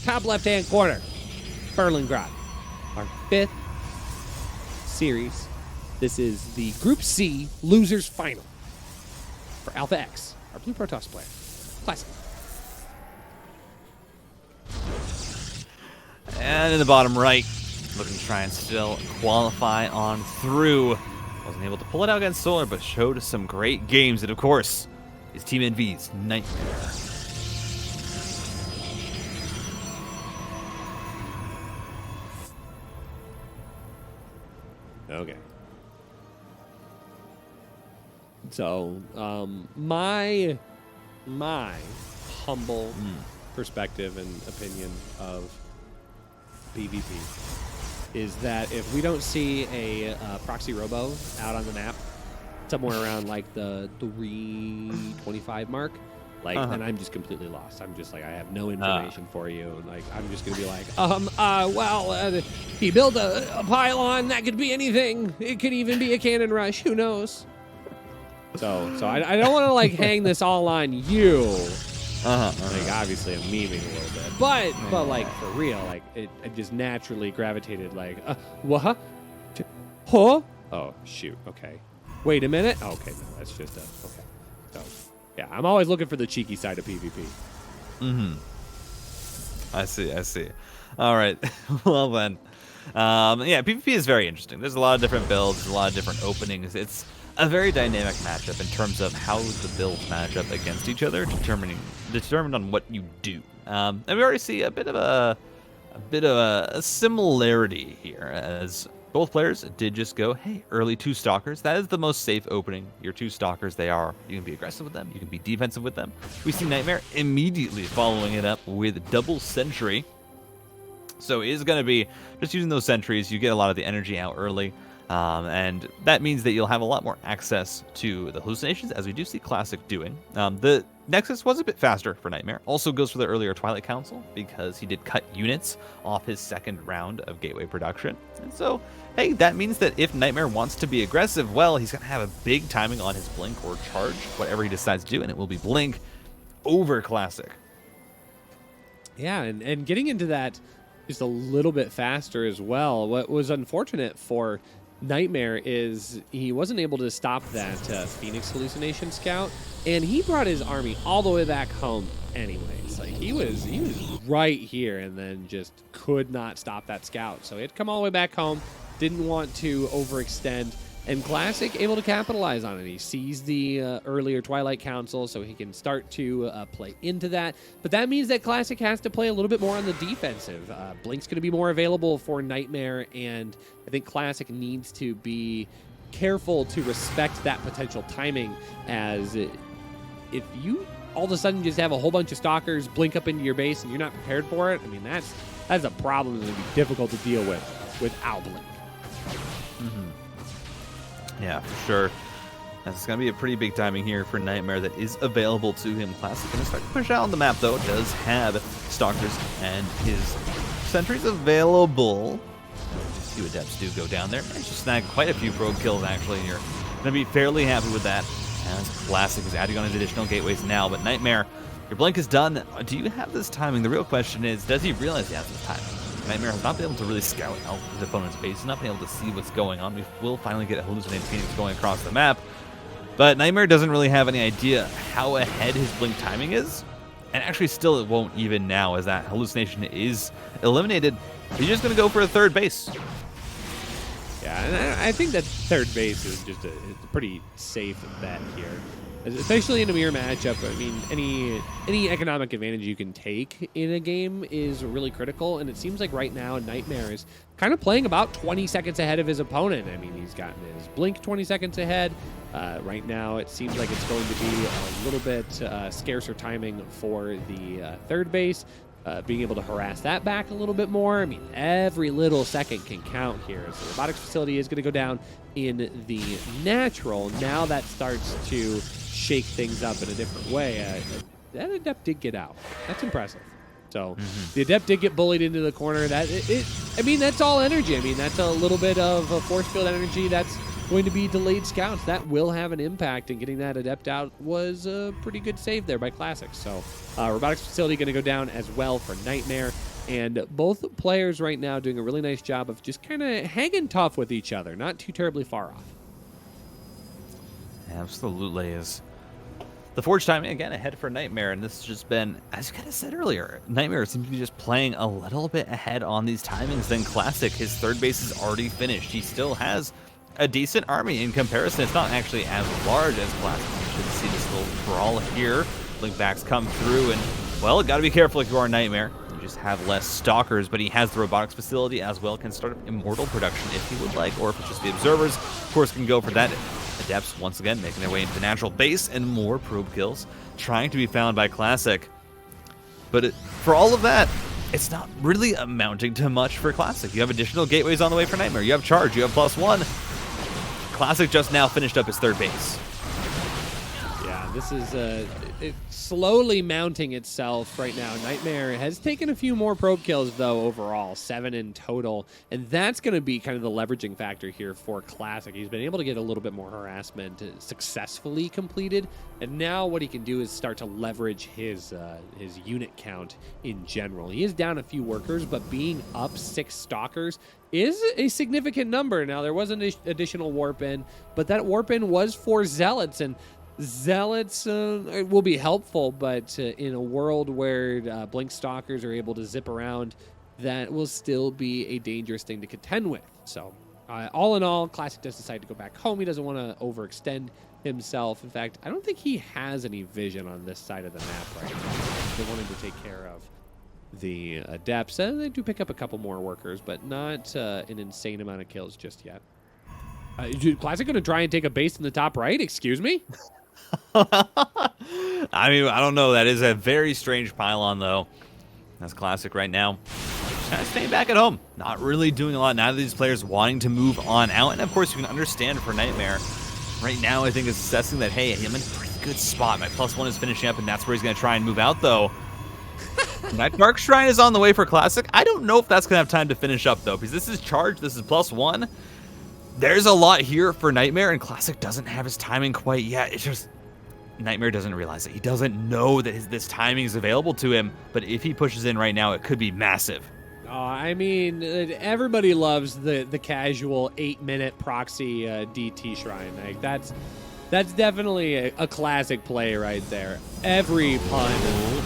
top left-hand corner, Berlingrad, our 5th series. This is the Group C losers final for Alpha X, our Blue Protoss player. Classic. And in the bottom right, looking to try and still qualify on through. Wasn't able to pull it out against Solar, but showed some great games. And of course, is Team NV's Nightmare. Okay. So, my humble perspective and opinion of PvP is that if we don't see a proxy robo out on the map somewhere around like the 325 mark, like then I'm just completely lost. I'm just like, I have no information for you. And like, I'm just gonna be like, he built a pylon that could be anything. It could even be a cannon rush. Who knows? So I don't want to like hang this all on you. Like obviously I'm memeing a little bit, but like for real, like I just naturally gravitated like, what? Huh? Oh shoot. Okay. Wait a minute. Okay, no, that's just okay. So yeah, I'm always looking for the cheeky side of PvP. I see. All right. Well then, yeah, PvP is very interesting. There's a lot of different builds, a lot of different openings. It's a very dynamic matchup in terms of how the builds match up against each other, determined on what you do. And we already see a bit of a similarity here, as both players did just go, hey, early 2 stalkers. That is the most safe opening. Your 2 stalkers, you can be aggressive with them, you can be defensive with them. We see Nightmare immediately following it up with double sentry. So it is going to be just using those sentries. You get a lot of the energy out early. And that means that you'll have a lot more access to the hallucinations, as we do see Classic doing. The Nexus was a bit faster for Nightmare. Also goes for the earlier Twilight Council, because he did cut units off his second round of Gateway production. And so, hey, that means that if Nightmare wants to be aggressive, well, he's going to have a big timing on his Blink or Charge, whatever he decides to do, and it will be Blink over Classic. Yeah, and getting into that just a little bit faster as well. What was unfortunate for Nightmare is he wasn't able to stop that Phoenix hallucination scout, and he brought his army all the way back home anyways. Like he was right here and then just could not stop that scout. So he had to come all the way back home, didn't want to overextend, and Classic able to capitalize on it. He sees the earlier Twilight Council, so he can start to play into that. But that means that Classic has to play a little bit more on the defensive. Blink's going to be more available for Nightmare, and I think Classic needs to be careful to respect that potential timing, as if you all of a sudden just have a whole bunch of stalkers blink up into your base and you're not prepared for it, I mean, that's a problem that would be difficult to deal with without Blink. Yeah, for sure. That's going to be a pretty big timing here for Nightmare that is available to him. Classic going to start to push out on the map, though. Does have Stalkers and his sentries available. 2 Adepts do go down there. And just snag quite a few probe kills, actually. And you're going to be fairly happy with that. As Classic is adding on his additional gateways now. But Nightmare, your Blink is done. Do you have this timing? The real question is, does he realize he has this timing? Nightmare has not been able to really scout out his opponent's base. He's not been able to see what's going on. We will finally get a Hallucinated Phoenix going across the map. But Nightmare doesn't really have any idea how ahead his Blink timing is. And actually still it won't even now, as that hallucination is eliminated. He's just going to go for a 3rd base. Yeah, and I think that 3rd base is just a pretty safe bet here. Especially in a mirror matchup. I mean, any economic advantage you can take in a game is really critical, and it seems like right now Nightmare is kind of playing about 20 seconds ahead of his opponent. I mean, he's gotten his Blink 20 seconds ahead. Right now, it seems like it's going to be a little bit scarcer timing for the 3rd base. Being able to harass that back a little bit more. I mean, every little second can count here. So the robotics facility is going to go down in the natural. Now that starts to shake things up in a different way. That Adept did get out. That's impressive. So the Adept did get bullied into the corner. I mean, that's all energy. I mean, that's a little bit of a force field energy. That's going to be delayed scouts. That will have an impact, and getting that Adept out was a pretty good save there by Classic. So robotics facility going to go down as well for Nightmare. And both players right now doing a really nice job of just kind of hanging tough with each other, not too terribly far off. Absolutely is. The Forge timing, again, ahead for Nightmare, and this has just been, as you kind of said earlier, Nightmare seems to be just playing a little bit ahead on these timings than Classic. His third base is already finished. He still has a decent army in comparison. It's not actually as large as Classic. You should see this little brawl here. Blinkbacks come through, and, well, got to be careful if you are Nightmare. You just have less Stalkers, but he has the robotics facility as well, can start up Immortal production if he would like, or if it's just the Observers, of course, can go for that. Adepts, once again, making their way into the natural base, and more probe kills trying to be found by Classic. But for all of that, it's not really amounting to much for Classic. You have additional gateways on the way for Nightmare. You have Charge. You have +1. Classic just now finished up his third base. Yeah, this is slowly mounting itself right now. Nightmare has taken a few more probe kills, though, overall, 7 in total. And that's going to be kind of the leveraging factor here for Classic. He's been able to get a little bit more harassment successfully completed. And now what he can do is start to leverage his unit count in general. He is down a few workers, but being up 6 Stalkers is a significant number. Now, there was an additional warp in, but that warp in was for Zealots, and Zealots will be helpful, but in a world where Blink Stalkers are able to zip around, that will still be a dangerous thing to contend with. So, all in all, Classic does decide to go back home. He doesn't want to overextend himself. In fact, I don't think he has any vision on this side of the map right now. They wanted to take care of the Adepts. They do pick up a couple more workers, but not an insane amount of kills just yet. Classic going to try and take a base in the top right? Excuse me? I mean, I don't know. That is a very strange pylon, though. That's Classic right now. Just kind of staying back at home. Not really doing a lot. Neither of these players wanting to move on out. And, of course, you can understand for Nightmare. Right now, I think is assessing that, hey, I'm in a pretty good spot. My +1 is finishing up, and that's where he's going to try and move out, though. That Dark Shrine is on the way for Classic. I don't know if that's going to have time to finish up, though, because this is Charge. This is +1. There's a lot here for Nightmare, and Classic doesn't have his timing quite yet. It's just Nightmare doesn't realize it. He doesn't know that this timing is available to him, but if he pushes in right now, it could be massive. I mean, everybody loves the casual 8-minute proxy DT Shrine. Like, that's definitely a classic play right there. Every pun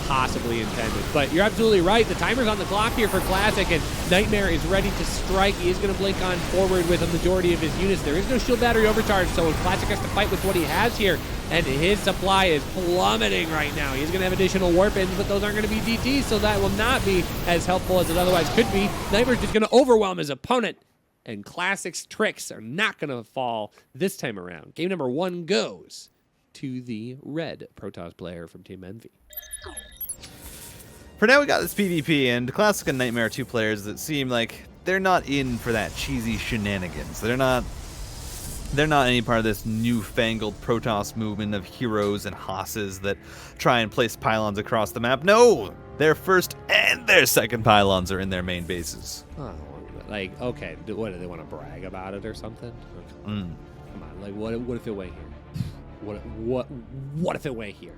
possibly intended. But you're absolutely right. The timer's on the clock here for Classic, and Nightmare is ready to strike. He is going to blink on forward with a majority of his units. There is no shield battery overcharge, so Classic has to fight with what he has here, and his supply is plummeting right now. He's going to have additional warp-ins, but those aren't going to be DTs, so that will not be as helpful as it otherwise could be. Nightmare's just going to overwhelm his opponent. And Classic's tricks are not going to fall this time around. Game number 1 goes to the red Protoss player from Team Envy. For now, we got this PvP, and Classic and Nightmare are 2 players that seem like they're not in for that cheesy shenanigans. They're not any part of this newfangled Protoss movement of heroes and Hosses that try and place pylons across the map. No! Their first and their second pylons are in their main bases. Oh, like, okay, what, do they want to brag about it or something? Come on, like, what if it went here? What if it went here?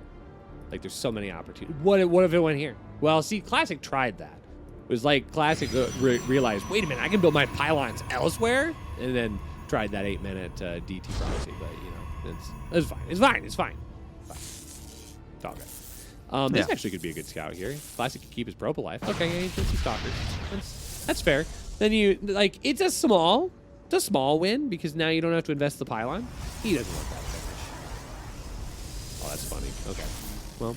Like, there's so many opportunities. What if it went here? Well, see, Classic tried that. It was like Classic realized, wait a minute, I can build my pylons elsewhere, and then tried that 8-minute DT proxy. But you know, it's fine. It's all good. This actually could be a good scout here. Classic could keep his probe alive. Okay, yeah, he's 50 Stalkers. That's fair. Then it's a small win because now you don't have to invest the pylon. He doesn't want that finish. Oh, that's funny. Okay, well,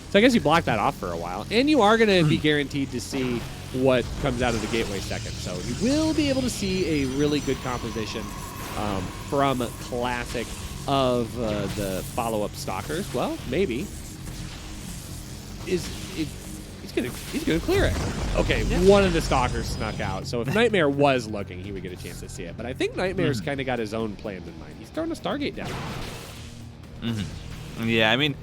so I guess you block that off for a while, and you are going to be guaranteed to see what comes out of the gateway second. So you will be able to see a really good composition from Classic of the follow-up Stalkers. Well, maybe. He's gonna clear it. Okay, one of the Stalkers snuck out. So if Nightmare was looking, he would get a chance to see it. But I think Nightmare's kind of got his own plans in mind. He's throwing a Stargate down. Yeah, I mean,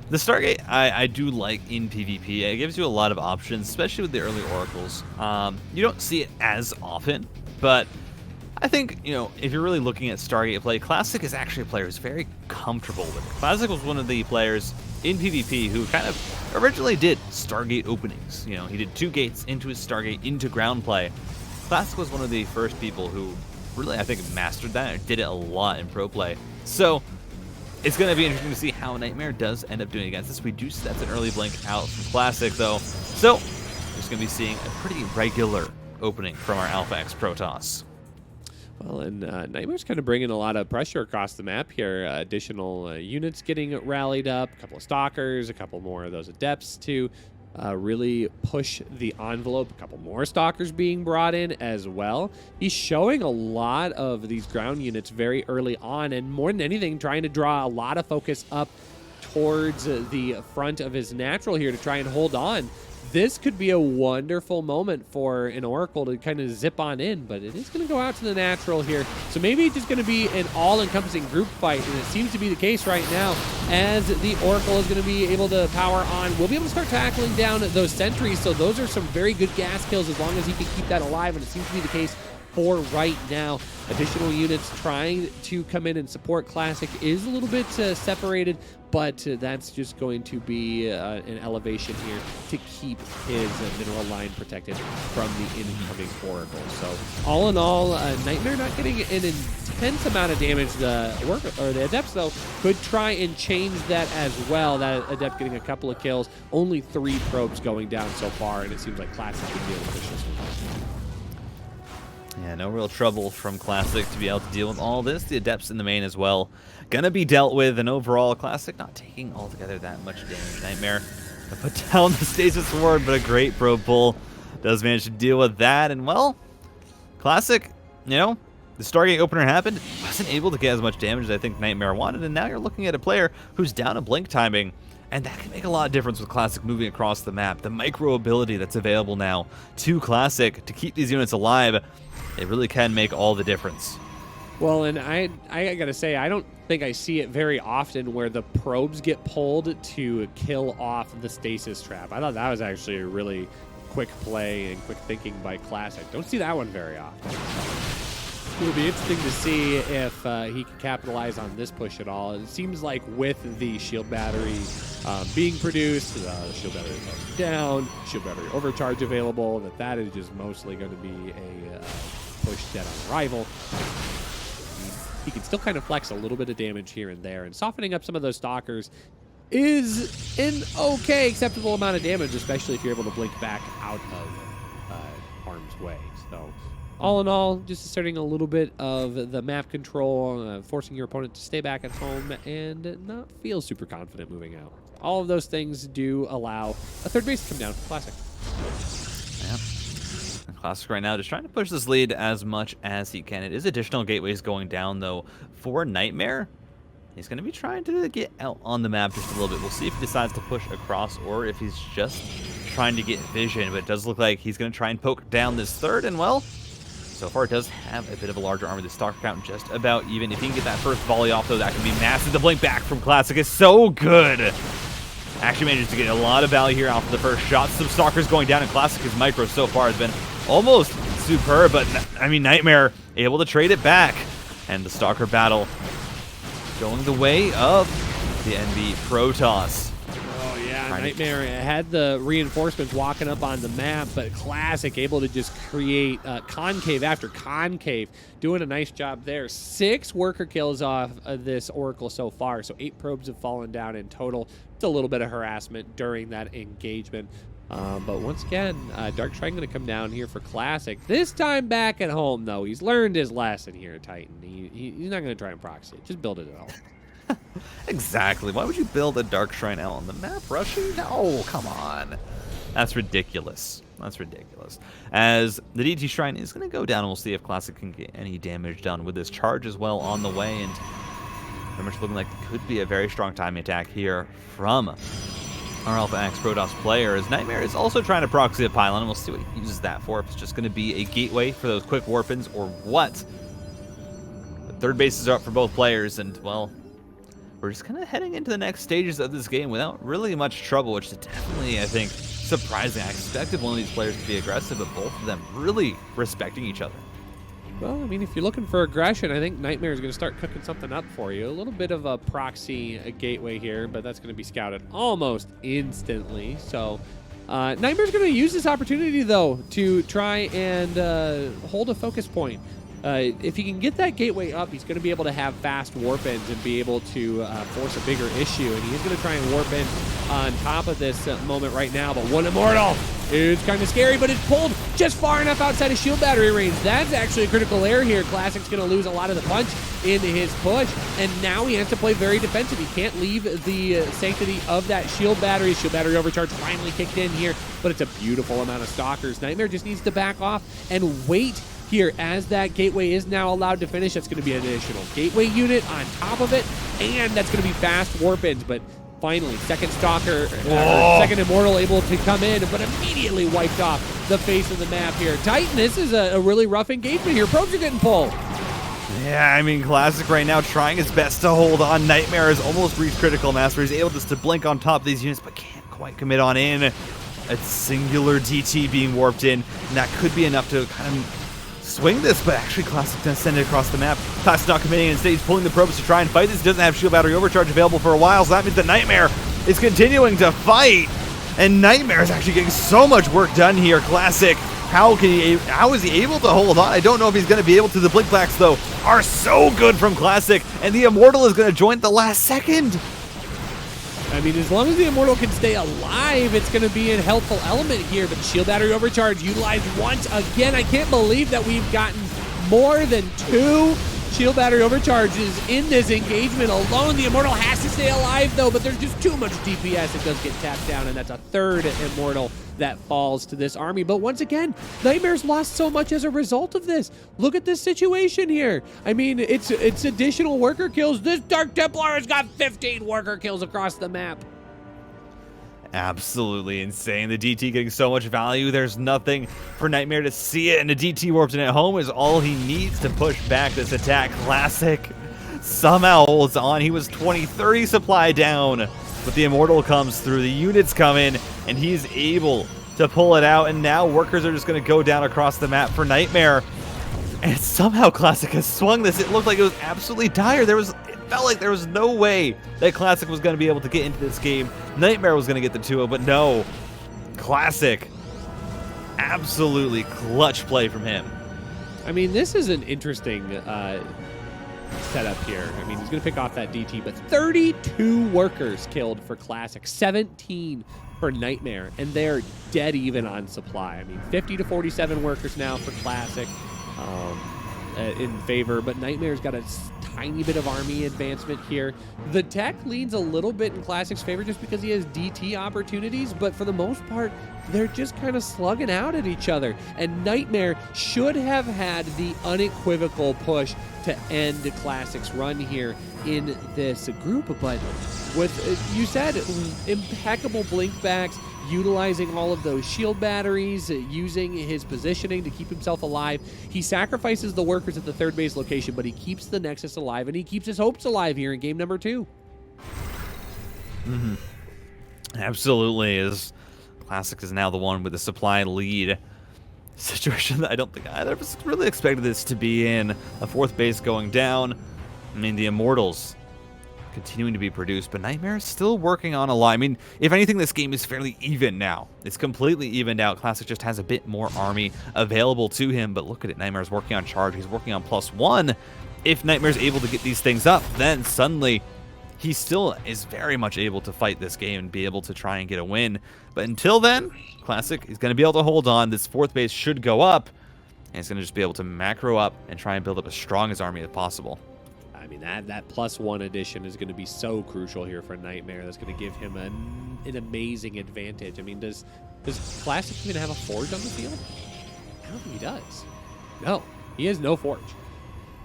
the Stargate I do like in PvP. It gives you a lot of options, especially with the early Oracles. You don't see it as often, but I think, you know, if you're really looking at Stargate play, Classic is actually a player who's very comfortable with it. Classic was one of the players in PvP who kind of originally did Stargate openings. You know, he did 2 gates into his Stargate into ground play. Classic was one of the first people who really, I think, mastered that and did it a lot in pro play. So it's going to be interesting to see how Nightmare does end up doing against this. We do see that's an early blink out from Classic, though. So we're just going to be seeing a pretty regular opening from our Alpha X Protoss. Well, and Nightmare's kind of bringing a lot of pressure across the map here. Additional units getting rallied up, a couple of Stalkers, a couple more of those Adepts to really push the envelope. A couple more Stalkers being brought in as well. He's showing a lot of these ground units very early on, and more than anything, trying to draw a lot of focus up towards the front of his natural here to try and hold on. This could be a wonderful moment for an Oracle to kind of zip on in, but it is going to go out to the natural here. So maybe it's just going to be an all-encompassing group fight, and it seems to be the case right now as the Oracle is going to be able to power on. We'll be able to start tackling down those sentries, so those are some very good gas kills as long as he can keep that alive, and it seems to be the case for right now. Additional units trying to come in and support Classic is a little bit separated, but that's just going to be an elevation here to keep his mineral line protected from the incoming Oracle. So all in all, Nightmare not getting an intense amount of damage. The Adepts, though, could try and change that as well. That Adept getting a couple of kills, only 3 probes going down so far, and it seems like Classic could be able to push this one. Yeah, no real trouble from Classic to be able to deal with all this. The Adepts in the main as well gonna be dealt with, and overall Classic not taking altogether that much damage. Nightmare put down the Stasis Ward, but a great probe pull does manage to deal with that. And well, Classic, you know, the Stargate opener happened, wasn't able to get as much damage as I think Nightmare wanted, and now you're looking at a player who's down a blink timing. And that can make a lot of difference with Classic moving across the map. The micro ability that's available now to Classic to keep these units alive, it really can make all the difference. Well, and I gotta say, I don't think I see it very often where the probes get pulled to kill off the stasis trap. I thought that was actually a really quick play and quick thinking by Classic. Don't see that one very often. It'll be interesting to see if he can capitalize on this push at all. It seems like with the shield battery being produced, the shield battery is down, shield battery overcharge available, that is just mostly going to be a push dead on arrival. He can still kind of flex a little bit of damage here and there, and softening up some of those Stalkers is an okay, acceptable amount of damage, especially if you're able to blink back out of harm's way. So all in all, just asserting a little bit of the map control, forcing your opponent to stay back at home and not feel super confident moving out. All of those things do allow a third base to come down. Classic. Yeah. Classic right now just trying to push this lead as much as he can. It is additional gateways going down, though, for Nightmare. He's going to be trying to get out on the map just a little bit. We'll see if he decides to push across or if he's just trying to get vision, but it does look like he's going to try and poke down this third, and well, so far it does have a bit of a larger armor. The Stalker count just about even. If he can get that first volley off, though, that can be massive. The blink back from Classic is so good. Actually manages to get a lot of value here off of the first shot. Some Stalkers going down, and Classic's micro so far has been almost superb, but I mean, Nightmare able to trade it back. And the Stalker battle going the way of the NV Protoss. Oh yeah, Nightmare had the reinforcements walking up on the map, but Classic able to just create concave after concave, doing a nice job there. 6 worker kills off of this Oracle so far, so 8 probes have fallen down in total. It's a little bit of harassment during that engagement. But once again, Dark Shrine going to come down here for Classic. This time back at home, though. He's learned his lesson here, Titan. He's not going to try and proxy it. Just build it at home. Exactly. Why would you build a Dark Shrine out on the map, Rushi? No, come on. That's ridiculous. That's ridiculous. As the DT Shrine is going to go down, and we'll see if Classic can get any damage done with this charge as well on the way. And very much looking like it could be a very strong timing attack here from our Alpha X Protoss player, as Nightmare is also trying to proxy a pylon, and we'll see what he uses that for. If it's just going to be a gateway for those quick warpins or what. The third bases are up for both players, and, well, we're just kind of heading into the next stages of this game without really much trouble, which is definitely, I think, surprising. I expected one of these players to be aggressive, but both of them really respecting each other. Well, I mean, if you're looking for aggression, I think Nightmare is going to start cooking something up for you. A little bit of a proxy gateway here, but that's going to be scouted almost instantly. So Nightmare's going to use this opportunity, though, to try and hold a focus point. If he can get that gateway up, he's going to be able to have fast warp ends and be able to force a bigger issue. And he's going to try and warp in on top of this moment right now. But one Immortal is kind of scary, but it's pulled just far enough outside of shield battery range. That's actually a critical error here. Classic's going to lose a lot of the punch in his push, and now he has to play very defensive. He can't leave the sanctity of that shield battery. Shield battery overcharge finally kicked in here, but it's a beautiful amount of stalkers. Nightmare just needs to back off and wait here as that gateway is now allowed to finish. That's going to be an additional gateway unit on top of it, and that's going to be fast warp ins. But finally, second stalker, second Immortal able to come in, but immediately wiped off the face of the map here. Titan, this is a really rough engagement here. Probes are getting pulled. Yeah, I mean, Classic right now trying his best to hold on. Nightmare has almost reached critical mass where he's able just to blink on top of these units, but can't quite commit on in. A singular DT being warped in, and that could be enough to kind of swing this, but actually Classic does send it across the map. Classic not committing, instead he's pulling the probes to try and fight this. He doesn't have shield battery overcharge available for a while, so that means that Nightmare is continuing to fight, and Nightmare is actually getting so much work done here. Classic, how is he able to hold on? I don't know if he's going to be able to. The blink backs, though, are so good from Classic, and the Immortal is going to join at the last second. I mean, as long as the Immortal can stay alive, it's going to be a helpful element here. But shield battery overcharge utilized once again. I can't believe that we've gotten more than 2 shield battery overcharges in this engagement alone. The Immortal has to stay alive, though, but there's just too much DPS. It does get tapped down, and that's a third Immortal that falls to this army. But once again, Nightmare's lost so much as a result of this. Look at this situation here. I mean, it's additional worker kills. This Dark Templar has got 15 worker kills across the map. Absolutely insane. The DT getting so much value. There's nothing for Nightmare to see it, and the DT warped in at home is all he needs to push back this attack. Classic somehow holds on. He was 20-30 supply down, but the Immortal comes through. The units come in, and he's able to pull it out, and now workers are just going to go down across the map for Nightmare. And somehow Classic has swung this. It looked like it was absolutely dire. It felt like there was no way that Classic was going to be able to get into this game. Nightmare was going to get the 2-0, but no. Classic, absolutely clutch play from him. I mean, this is an interesting setup here. I mean, he's going to pick off that DT, but 32 workers killed for Classic, 17 for Nightmare, and they're dead even on supply. I mean, 50 to 47 workers now for Classic in favor, but Nightmare's got a tiny bit of army advancement here. The tech leans a little bit in Classic's favor just because he has DT opportunities, but for the most part, they're just kind of slugging out at each other. And Nightmare should have had the unequivocal push to end Classic's run here in this group, but with, you said, impeccable blink backs, utilizing all of those shield batteries, using his positioning to keep himself alive. He sacrifices the workers at the third base location, but he keeps the Nexus alive, and he keeps his hopes alive here in game number 2. Absolutely. Classic is now the one with the supply lead. Situation that I don't think either of us really expected this to be in. A fourth base going down. I mean, the Immortals continuing to be produced, but Nightmare is still working on a lot. I mean, if anything, this game is fairly even now. It's completely evened out. Classic just has a bit more army available to him, but look at it. Nightmare's working on charge. He's working on +1. If Nightmare's able to get these things up, then suddenly he still is very much able to fight this game and be able to try and get a win. But until then, Classic is going to be able to hold on. This fourth base should go up, and he's going to just be able to macro up and try and build up as strong as army as possible. I mean, that +1 addition is going to be so crucial here for Nightmare. That's going to give him an amazing advantage. I mean, does Classic even have a forge on the field? I don't think he does. No, he has no forge.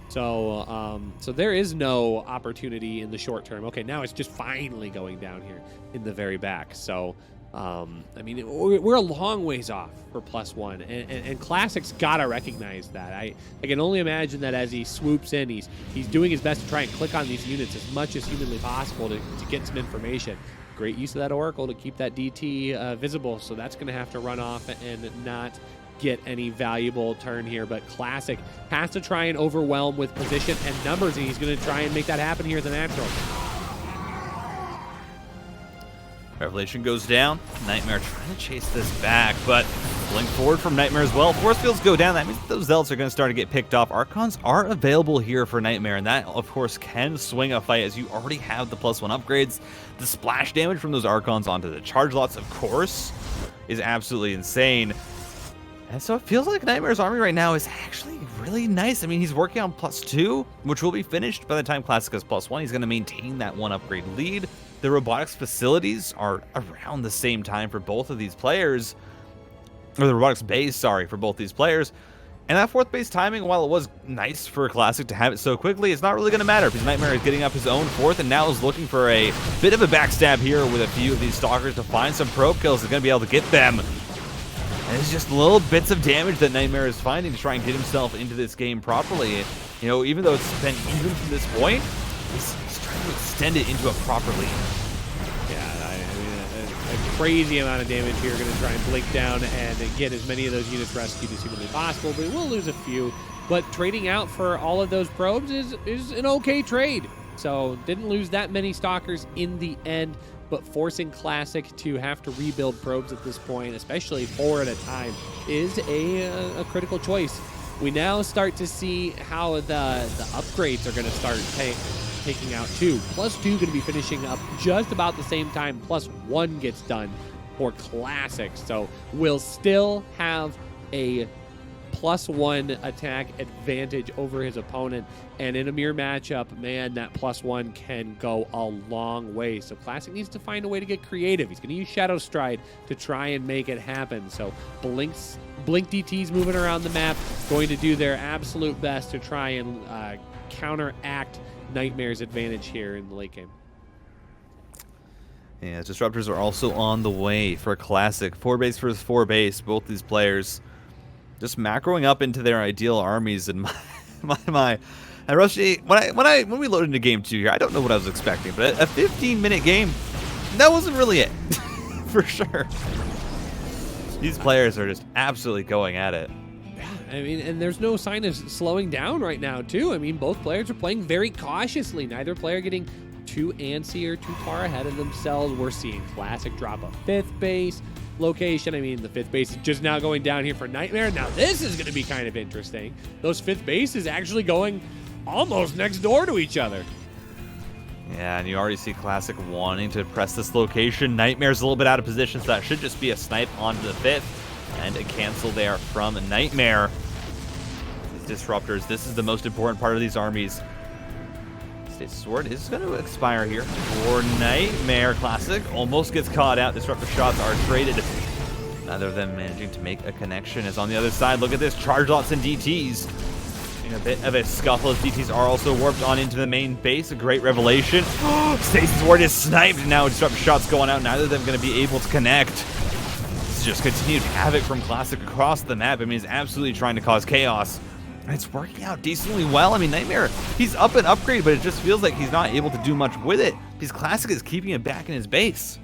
So so there is no opportunity in the short term. Okay, now it's just finally going down here in the very back. So I mean, we're a long ways off for +1, and Classic's got to recognize that. I can only imagine that as he swoops in, he's doing his best to try and click on these units as much as humanly possible to get some information. Great use of that Oracle to keep that DT visible, so that's going to have to run off and not get any valuable turn here, but Classic has to try and overwhelm with position and numbers, and he's going to try and make that happen here at the natural. Revelation goes down. Nightmare trying to chase this back, but blink forward from Nightmare as well. Force fields go down. That means those Zealots are going to start to get picked off. Archons are available here for Nightmare, and that, of course, can swing a fight as you already have the +1 upgrades. The splash damage from those Archons onto the charge lots, of course, is absolutely insane. And so it feels like Nightmare's army right now is actually really nice. I mean, he's working on +2, which will be finished by the time Classic has +1. He's going to maintain that 1 upgrade lead. The robotics facilities are around the same time for both of these players, or the robotics base, sorry, for both these players. And that 4th base timing, while it was nice for Classic to have it so quickly, it's not really going to matter because Nightmare is getting up his own 4th and now is looking for a bit of a backstab here with a few of these Stalkers to find some probe kills. He's going to be able to get them. And it's just little bits of damage that Nightmare is finding to try and get himself into this game properly. You know, even though it's been even from this point, he's trying to extend it into a proper lead. Yeah, I mean, a crazy amount of damage here. Going to try and blink down and get as many of those units rescued as humanly possible, but we'll lose a few. But trading out for all of those probes is an okay trade. So didn't lose that many Stalkers in the end, but forcing Classic to have to rebuild probes at this point, especially 4 at a time, is a critical choice. We now start to see how the upgrades are going to start taking out too. +2 going to be finishing up just about the same time +1 gets done for Classic. So we'll still have a +1 attack advantage over his opponent, and in a mirror matchup, man, that +1 can go a long way. So Classic needs to find a way to get creative. He's going to use Shadow Stride to try and make it happen. So Blink DT's moving around the map, going to do their absolute best to try and counteract Nightmare's advantage here in the late game. Yeah, Disruptors are also on the way for Classic. 4 base versus 4 base, both these players just macroing up into their ideal armies, and my. And Rushi, when we loaded into game 2 here, I don't know what I was expecting, but a 15-minute game, that wasn't really it, for sure. These players are just absolutely going at it. Yeah, I mean, and there's no sign of slowing down right now, too. I mean, both players are playing very cautiously. Neither player getting too antsy or too far ahead of themselves. We're seeing Classic drop a 5th base location. I mean, the 5th base is just now going down here for Nightmare. Now this is going to be kind of interesting. Those 5th bases actually going almost next door to each other. Yeah, and you already see Classic wanting to press this location. Nightmare's a little bit out of position, so that should just be a snipe onto the 5th. And a cancel there from Nightmare. These Disruptors, this is the most important part of these armies. State Sword is going to expire here for Nightmare. Classic almost gets caught out. Disruptor shots are traded. Neither of them managing to make a connection. As on the other side, look at this. Charge lots and DTs. In a bit of a scuffle as DTs are also warped on into the main base. A great revelation. Stasis Ward is sniped. Now Disruptor shots going out. Neither of them going to be able to connect. This is just continued havoc from Classic across the map. I mean, he's absolutely trying to cause chaos. And it's working out decently well. I mean, Nightmare, he's up an upgrade, but it just feels like he's not able to do much with it because Classic is keeping it back in his base.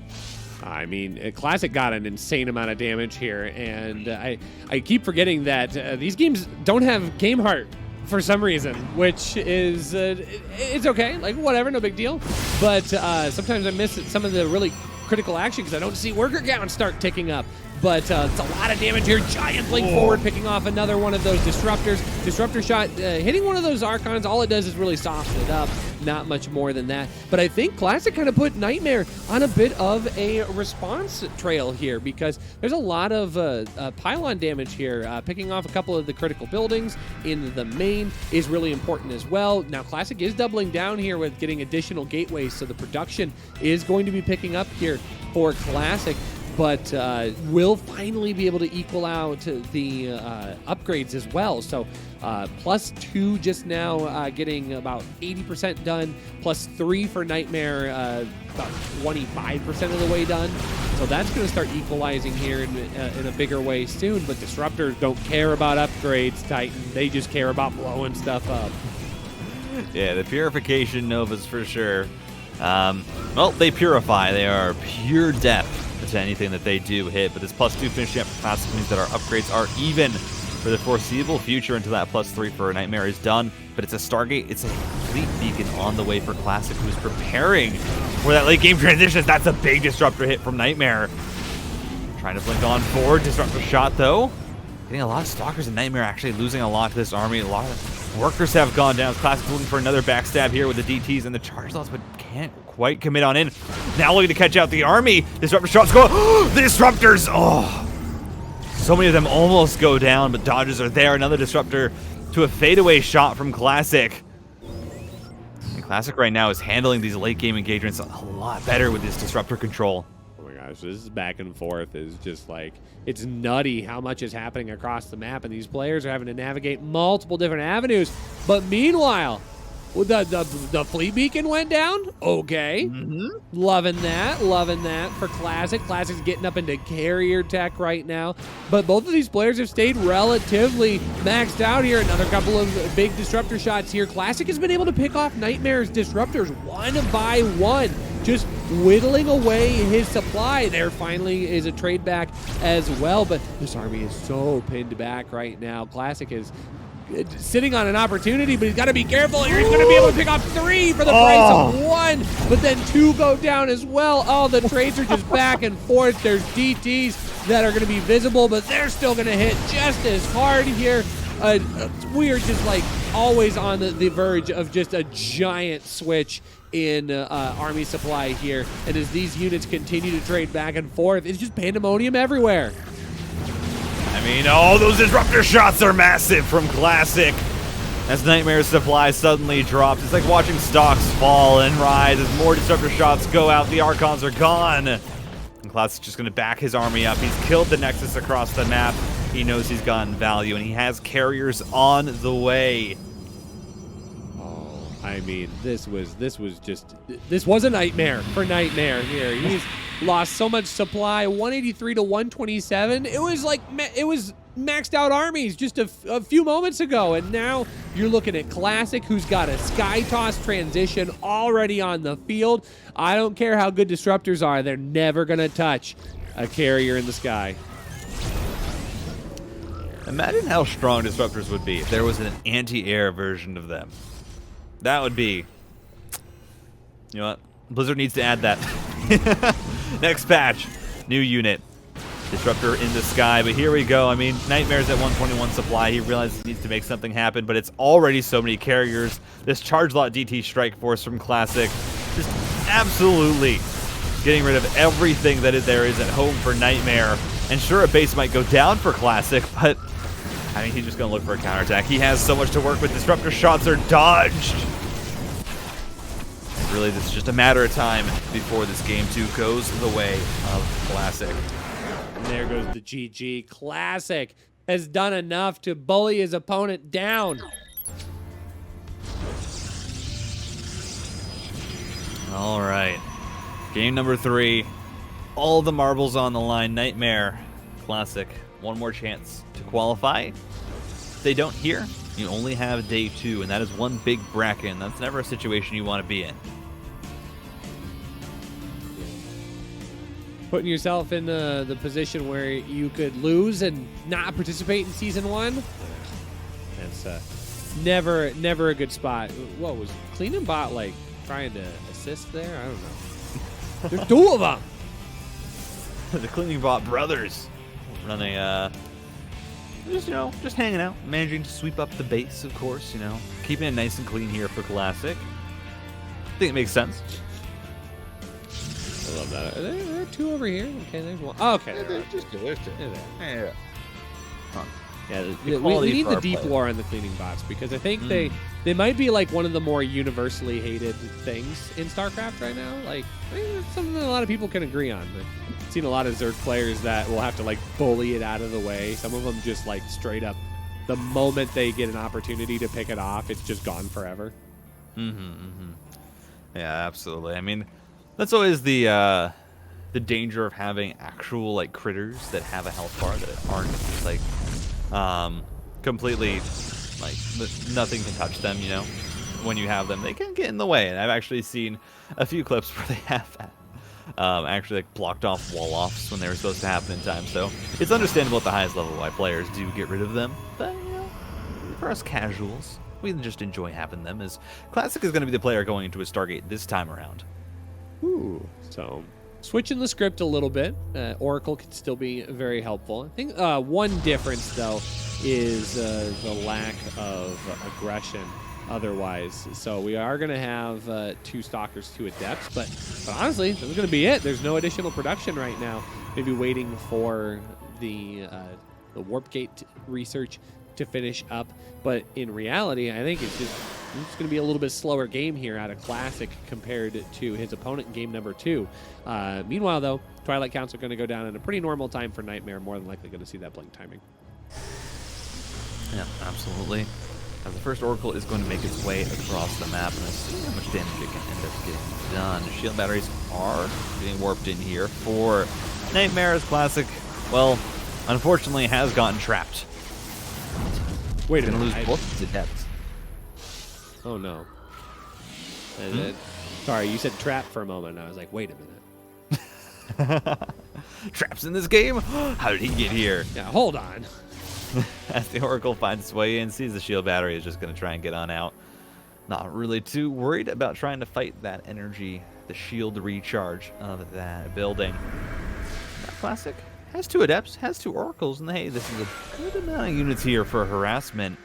I mean, Classic got an insane amount of damage here, and I keep forgetting that these games don't have game heart for some reason, which is, it's okay, like whatever, no big deal. But sometimes I miss some of the really critical action because I don't see worker counts start ticking up. But it's a lot of damage here. Giant blink forward, picking off another one of those Disruptors. Disruptor shot hitting one of those Archons. All it does is really soften it up. Not much more than that. But I think Classic kind of put Nightmare on a bit of a response trail here because there's a lot of pylon damage here. Picking off a couple of the critical buildings in the main is really important as well. Now Classic is doubling down here with getting additional gateways, so the production is going to be picking up here for Classic. But we'll finally be able to equal out the upgrades as well. So +2 just now getting about 80% done, +3 for Nightmare, about 25% of the way done. So that's going to start equalizing here in a bigger way soon. But Disruptors don't care about upgrades, Titan. They just care about blowing stuff up. Yeah, the Purification Novas for sure. Well, they purify. They are pure depth to anything that they do hit, but this +2 finishing up Classic means that our upgrades are even for the foreseeable future until that +3 for Nightmare is done. But it's a Stargate, it's a complete beacon on the way for Classic, who's preparing for that late game transition. That's a big Disruptor hit from Nightmare. Trying to blink on forward, Disruptor shot though. Getting a lot of Stalkers and Nightmare actually losing a lot to this army. A lot of workers have gone down. Classic's looking for another backstab here with the DTs and the charge lots, but can't quite commit on in. Now looking to catch out the army. Disruptor shots go. The Disruptors! Oh! So many of them almost go down, but dodges are there. Another Disruptor to a fadeaway shot from Classic. And Classic right now is handling these late game engagements a lot better with this Disruptor control. Oh my gosh, this back and forth is just like, it's nutty how much is happening across the map, and these players are having to navigate multiple different avenues. But meanwhile, the fleet beacon went down. Okay. Loving that for Classic. Classic's getting up into carrier tech right now. But both of these players have stayed relatively maxed out here. Another couple of big Disruptor shots here. Classic has been able to pick off Nightmare's Disruptors one by one, just whittling away his supply. There finally is a trade back as well, but this army is so pinned back right now. Classic is sitting on an opportunity, but he's got to be careful here. He's going to be able to pick off 3 for the price of 1, but then 2 go down as well. Oh, the trades are just back and forth. There's DTs that are going to be visible, but they're still going to hit just as hard here. We are just like always on the verge of just a giant switch in army supply here. And as these units continue to trade back and forth, it's just pandemonium everywhere. I mean, all those Disruptor shots are massive from Classic. As Nightmare's supply suddenly drops, it's like watching stocks fall and rise as more Disruptor shots go out. The Archons are gone. And Classic's just going to back his army up. He's killed the Nexus across the map. He knows he's gotten value, and he has carriers on the way. Oh, I mean, this was a nightmare for Nightmare here. He's lost so much supply, 183 to 127. It was like it was maxed out armies just a few moments ago, and now you're looking at Classic, who's got a Sky Toss transition already on the field. I don't care how good Disruptors are, they're never gonna touch a carrier in the sky. Imagine how strong Disruptors would be if there was an anti-air version of them. That would be... You know what? Blizzard needs to add that. Next patch, new unit. Disruptor in the sky, but here we go. I mean, Nightmare's at 121 supply. He realizes he needs to make something happen, but it's already so many carriers. This Charge Lot DT Strike Force from Classic, just absolutely getting rid of everything that there is at home for Nightmare. And sure, a base might go down for Classic, but I mean, he's just going to look for a counterattack. He has so much to work with. Disruptor shots are dodged. Really, this is just a matter of time before this game 2 goes the way of Classic. And there goes the GG. Classic has done enough to bully his opponent down. All right. Game number 3. All the marbles on the line. Nightmare. Classic. One more chance to qualify. If they don't here, you only have day 2, and that is one big bracket, and that's never a situation you want to be in. Putting yourself in the position where you could lose and not participate in Season 1, that's never a good spot. What was Clean and Bot like trying to assist there? I don't know. There's 2 of them. The Cleaning Bot brothers running, just hanging out, managing to sweep up the base, of course, keeping it nice and clean here for Classic. I think it makes sense. I love that. Are there 2 over here? Okay, there's 1. Oh, okay. There's 2. Yeah. Huh. Yeah, we need the deep lore on the cleaning bots, because I think they might be like one of the more universally hated things in StarCraft right now. Like, it's something that a lot of people can agree on. I've seen a lot of Zerg players that will have to like bully it out of the way. Some of them just like straight up, the moment they get an opportunity to pick it off, it's just gone forever. Yeah, absolutely. I mean, that's always the danger of having actual like critters that have a health bar that aren't just like completely like nothing can touch them. When you have them, they can get in the way, and I've actually seen a few clips where they have that. actually like blocked off wall-offs when they were supposed to happen in time. So it's understandable at the highest level why players do get rid of them. But, you know, for us casuals, we can just enjoy having them, as Classic is going to be the player going into a Stargate this time around. Ooh, so switching the script a little bit, Oracle could still be very helpful. I think one difference, though, is the lack of aggression otherwise. So we are going to have 2 Stalkers, 2 Adepts, but honestly, that's going to be it. There's no additional production right now. Maybe waiting for the Warp Gate research to finish up, but in reality, I think it's going to be a little bit slower game here out of Classic compared to his opponent in game number 2. Meanwhile, though, Twilight Counts are going to go down in a pretty normal time for Nightmare, more than likely going to see that blink timing. Yeah, absolutely. As the first Oracle is going to make its way across the map, and let's see how much damage it can end up getting done. Shield batteries are getting warped in here for Nightmare's Classic. Well, unfortunately, has gotten trapped. Wait a minute, minute. Lose both the depths. Oh no. Sorry, you said trap for a moment, and I was like, wait a minute. Traps in this game? How did he get here? Yeah, hold on. As the Oracle finds its way in, sees the shield battery, is just going to try and get on out. Not really too worried about trying to fight that energy, the shield recharge of that building. That Classic has 2 Adepts, has 2 Oracles, and hey, this is a good amount of units here for harassment.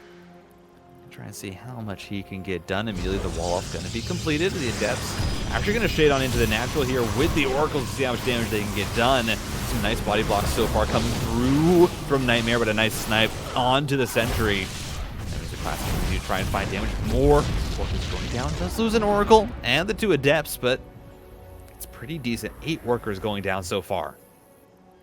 Try and see how much he can get done. Immediately, the wall-off going to be completed. The Adepts actually going to shade on into the natural here with the Oracles to see how much damage they can get done. Some nice body blocks so far coming through from Nightmare, but a nice snipe onto the Sentry. There's a Classic continue to try and find damage. More Oracles going down. Does lose an Oracle and the 2 Adepts, but it's pretty decent. 8 workers going down so far.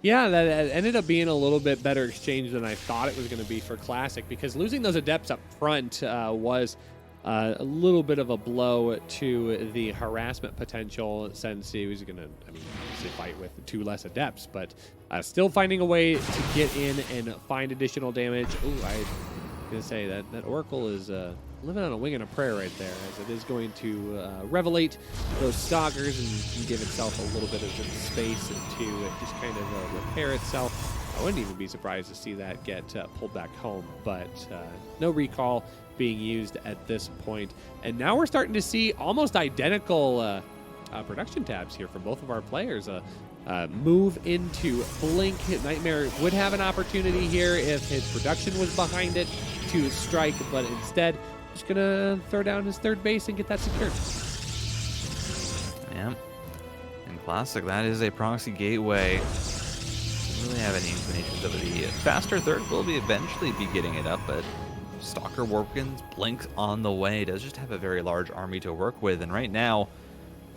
Yeah, that ended up being a little bit better exchange than I thought it was going to be for Classic, because losing those Adepts up front was a little bit of a blow to the harassment potential, since he was going to, obviously fight with 2 less Adepts, but still finding a way to get in and find additional damage. Ooh, I was going to say that Oracle is living on a wing and a prayer right there, as it is going to revelate those Stalkers and give itself a little bit of space to just kind of repair itself. I wouldn't even be surprised to see that get pulled back home, but no recall being used at this point. And now we're starting to see almost identical production tabs here from both of our players. Move into Blink. Nightmare would have an opportunity here if his production was behind it to strike, but instead just gonna throw down his 3rd base and get that secured. Yeah. In Classic, that is a proxy gateway. Don't really have any inclinations of the faster 3rd. Will be eventually be getting it up, but Stalker Workins, Blink on the way. Does just have a very large army to work with, and right now,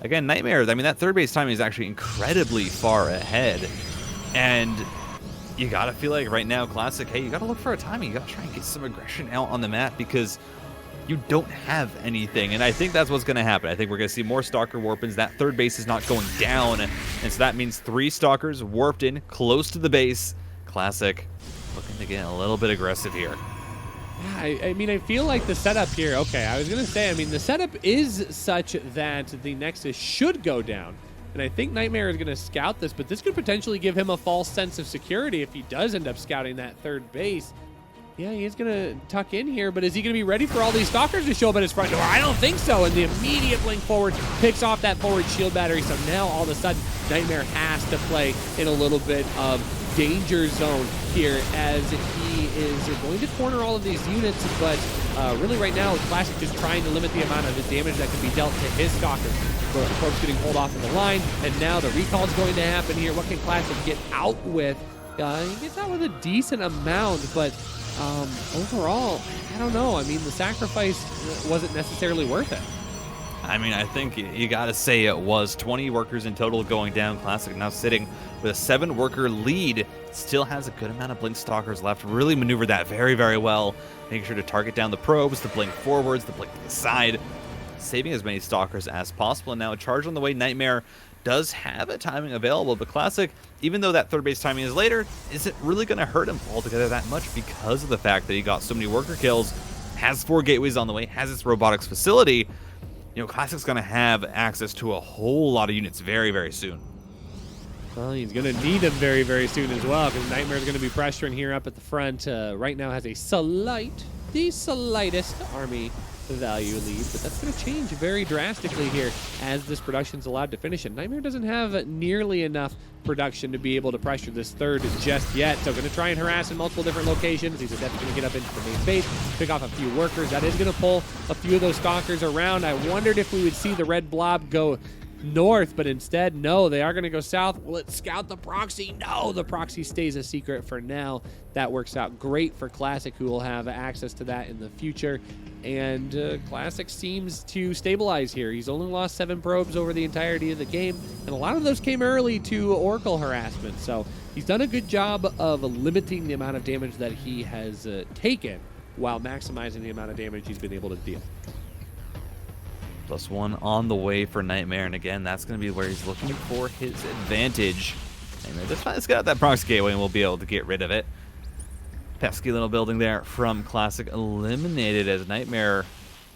again, Nightmare, that 3rd base timing is actually incredibly far ahead, and you gotta feel like right now, Classic, hey, you gotta look for a timing. You gotta try and get some aggression out on the map, because you don't have anything, and I think that's what's going to happen. I think we're going to see more Stalker warp-ins. That 3rd base is not going down, and so that means 3 Stalkers warped in close to the base. Classic looking to get a little bit aggressive here. Yeah, I feel like the setup here, okay, I was going to say, the setup is such that the Nexus should go down, and I think Nightmare is going to scout this, but this could potentially give him a false sense of security if he does end up scouting that 3rd base. Yeah, he's going to tuck in here, but is he going to be ready for all these Stalkers to show up at his front door? I don't think so, and the immediate blink forward picks off that forward shield battery, so now all of a sudden, Nightmare has to play in a little bit of danger zone here, as he is going to corner all of these units, but really right now, Classic just trying to limit the amount of damage that can be dealt to his Stalkers. Probes getting pulled off of the line, and now the recall is going to happen here. What can Classic get out with? He gets out with a decent amount, but overall, I don't know. The sacrifice wasn't necessarily worth it. I think you got to say it was. 20 workers in total going down. Classic now sitting with a 7-worker lead. Still has a good amount of Blink Stalkers left. Really maneuvered that very, very well. Making sure to target down the probes, the blink forwards, the blink to the side. Saving as many Stalkers as possible. And now a charge on the way. Nightmare does have a timing available, but Classic, even though that 3rd base timing is later, isn't really going to hurt him altogether that much, because of the fact that he got so many worker kills, has 4 gateways on the way, has its robotics facility. Classic's going to have access to a whole lot of units very, very soon. Well, he's going to need them very, very soon as well, because Nightmare's going to be pressuring here up at the front. Right now has the slightest army value lead, but that's going to change very drastically here as this production's allowed to finish. And Nightmare doesn't have nearly enough production to be able to pressure this third just yet. So going to try and harass in multiple different locations. He's definitely going to get up into the main base, pick off a few workers. That is going to pull a few of those stalkers around. I wondered if we would see the red blob go north, but instead, no, they are going to go south. Will it scout the proxy? No, the proxy stays a secret for now. That works out great for Classic, who will have access to that in the future. And Classic seems to stabilize here. He's only lost 7 probes over the entirety of the game, and a lot of those came early to Oracle harassment. So he's done a good job of limiting the amount of damage that he has taken while maximizing the amount of damage he's been able to deal. +1 on the way for Nightmare, and again, that's going to be where he's looking for his advantage. Nightmare just finally get out that proxy gateway, and we'll be able to get rid of it. Pesky little building there from Classic eliminated, as Nightmare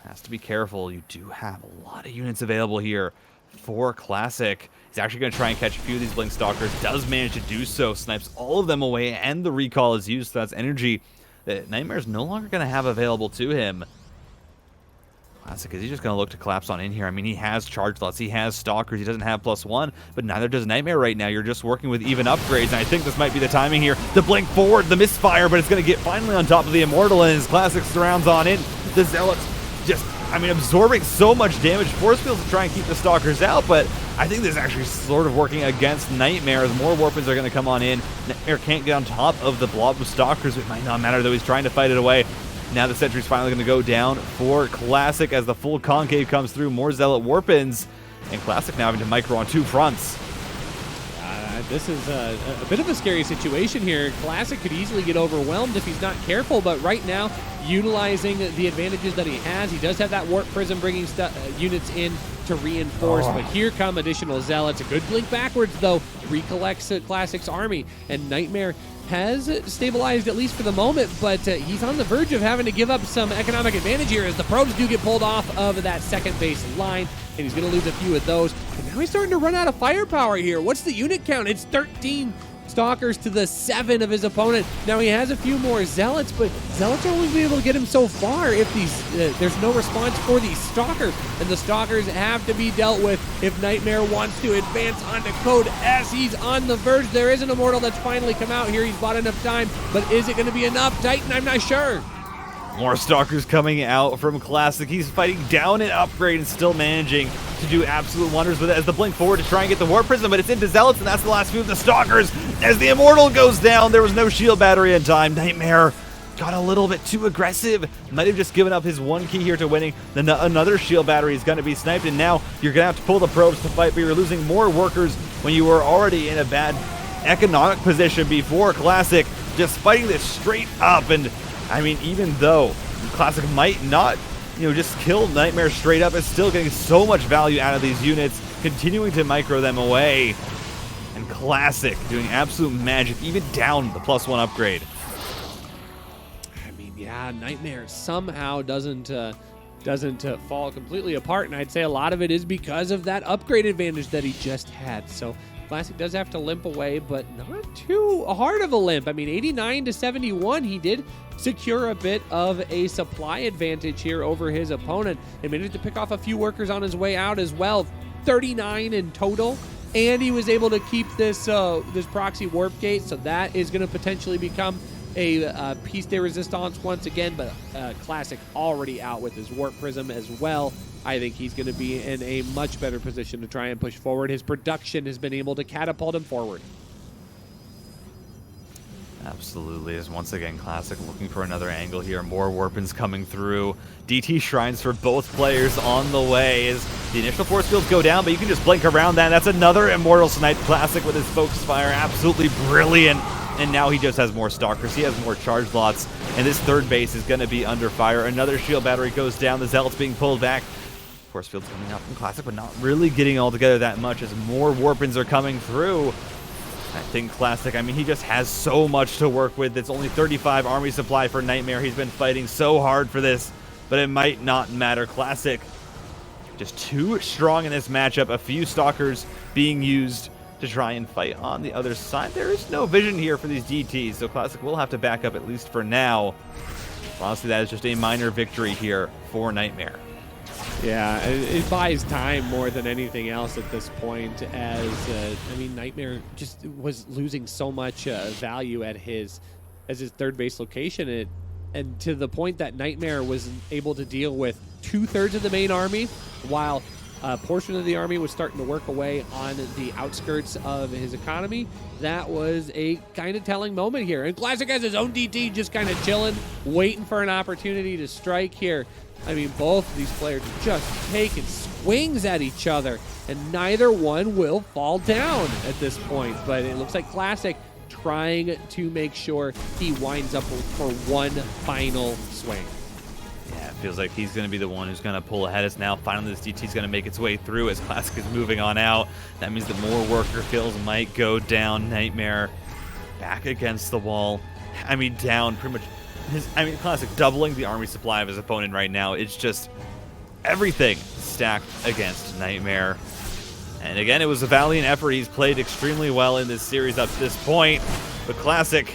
has to be careful. You do have a lot of units available here for Classic. He's actually going to try and catch a few of these Blink Stalkers. Does manage to do so. Snipes all of them away, and the recall is used. So that's energy that Nightmare is no longer going to have available to him. Classic, is he just going to look to collapse on in here? I mean, he has charge lots, he has stalkers, he doesn't have +1, but neither does Nightmare right now. You're just working with even upgrades, and I think this might be the timing here. The blink forward, the misfire, but it's going to get finally on top of the Immortal, and his Classic surrounds on in. The Zealots just, I mean, absorbing so much damage. Force fields to try and keep the stalkers out, but I think this is actually sort of working against Nightmare, as more weapons are going to come on in. Nightmare can't get on top of the blob of stalkers. It might not matter, though. He's trying to fight it away. Now the sentry's finally going to go down for Classic as the full concave comes through. More Zealot Warpins, and Classic now having to micro on 2 fronts. This is a bit of a scary situation here. Classic could easily get overwhelmed if he's not careful, but right now, utilizing the advantages that he has, he does have that Warp Prism bringing units in to reinforce, but here come additional Zealots. A good blink backwards, though, recollects Classic's army, and Nightmare has stabilized, at least for the moment, but he's on the verge of having to give up some economic advantage here as the probes do get pulled off of that second base line, and he's going to lose a few of those. And now he's starting to run out of firepower here. What's the unit count? It's 13 Stalkers to the 7 of his opponent. Now he has a few more Zealots, but Zealots are only be able to get him so far if these there's no response for these Stalkers, and the Stalkers have to be dealt with if Nightmare wants to advance onto Code as he's on the verge. There is an Immortal that's finally come out here. He's bought enough time, but is it going to be enough? Titan, I'm not sure. More Stalkers coming out from Classic. He's fighting down an upgrade and still managing to do absolute wonders with it as the blink forward to try and get the Warp Prism, but it's into Zealots, and that's the last few of the Stalkers. As the Immortal goes down, there was no shield battery in time. Nightmare got a little bit too aggressive. Might have just given up his one key here to winning. Then another shield battery is going to be sniped, and now you're going to have to pull the probes to fight, but you're losing more workers when you were already in a bad economic position before. Classic just fighting this straight up, and I mean, even though Classic might not, just kill Nightmare straight up, it's still getting so much value out of these units, continuing to micro them away. And Classic doing absolute magic, even down the +1 upgrade. I mean, yeah, Nightmare somehow doesn't fall completely apart, and I'd say a lot of it is because of that upgrade advantage that he just had. So Classic does have to limp away, but not too hard of a limp. I mean, 89 to 71, he did secure a bit of a supply advantage here over his opponent, and managed to pick off a few workers on his way out as well. 39 in total, and he was able to keep this this proxy warp gate, so that is going to potentially become a piece de resistance once again, but Classic already out with his Warp Prism as well. I think he's going to be in a much better position to try and push forward. His production has been able to catapult him forward. Absolutely, as once again Classic looking for another angle here. More Warpins coming through. DT Shrines for both players on the way as the initial force fields go down, but you can just blink around that. That's another Immortal Snipe. Classic with his Focus Fire, absolutely brilliant. And now he just has more Stalkers. He has more charge lots, and this third base is going to be under fire. Another shield battery goes down. The Zealots being pulled back. Force fields coming out from Classic, but not really getting all together that much as more Warpins are coming through. I think Classic, I mean, he just has so much to work with. It's only 35 army supply for Nightmare. He's been fighting so hard for this, but it might not matter. Classic just too strong in this matchup. A few Stalkers being used to try and fight on the other side. There is no vision here for these DTs, so Classic will have to back up at least for now. Honestly, that is just a minor victory here for Nightmare. Yeah, it buys time more than anything else at this point, as I mean, Nightmare just was losing so much value at his third base location, and to the point that Nightmare was able to deal with 2/3 of the main army, while a portion of the army was starting to work away on the outskirts of his economy. That was a kind of telling moment here. And Classic has his own DT just kind of chilling, waiting for an opportunity to strike here. I mean, both of these players are just taking swings at each other, and neither one will fall down at this point. But it looks like Classic trying to make sure he winds up for one final swing. Yeah, it feels like he's going to be the one who's going to pull ahead as now. Finally, this DT is going to make its way through as Classic is moving on out. That means that more worker kills might go down. Nightmare back against the wall. I mean, down pretty much. Classic doubling the army supply of his opponent right now. It's just everything stacked against Nightmare. And again, it was a valiant effort. He's played extremely well in this series up to this point. But Classic,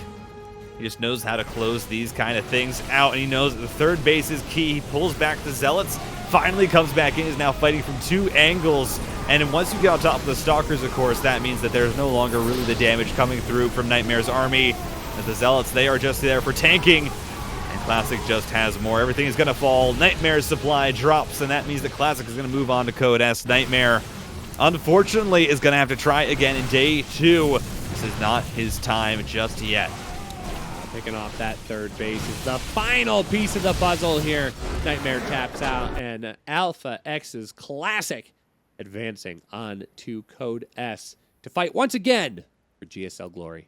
he just knows how to close these kind of things out, and he knows that the third base is key. He pulls back the Zealots, finally comes back in, is now fighting from two angles. And once you get on top of the Stalkers, of course, that means that there's no longer really the damage coming through from Nightmare's army. As the Zealots, they are just there for tanking, and Classic just has more. Everything is going to fall. Nightmare's supply drops, and that means that Classic is going to move on to Code S. Nightmare, unfortunately, is going to have to try again in day 2. This is not his time just yet. Picking off that third base is the final piece of the puzzle here. Nightmare taps out, and Alpha X's Classic advancing on to Code S to fight once again for GSL glory.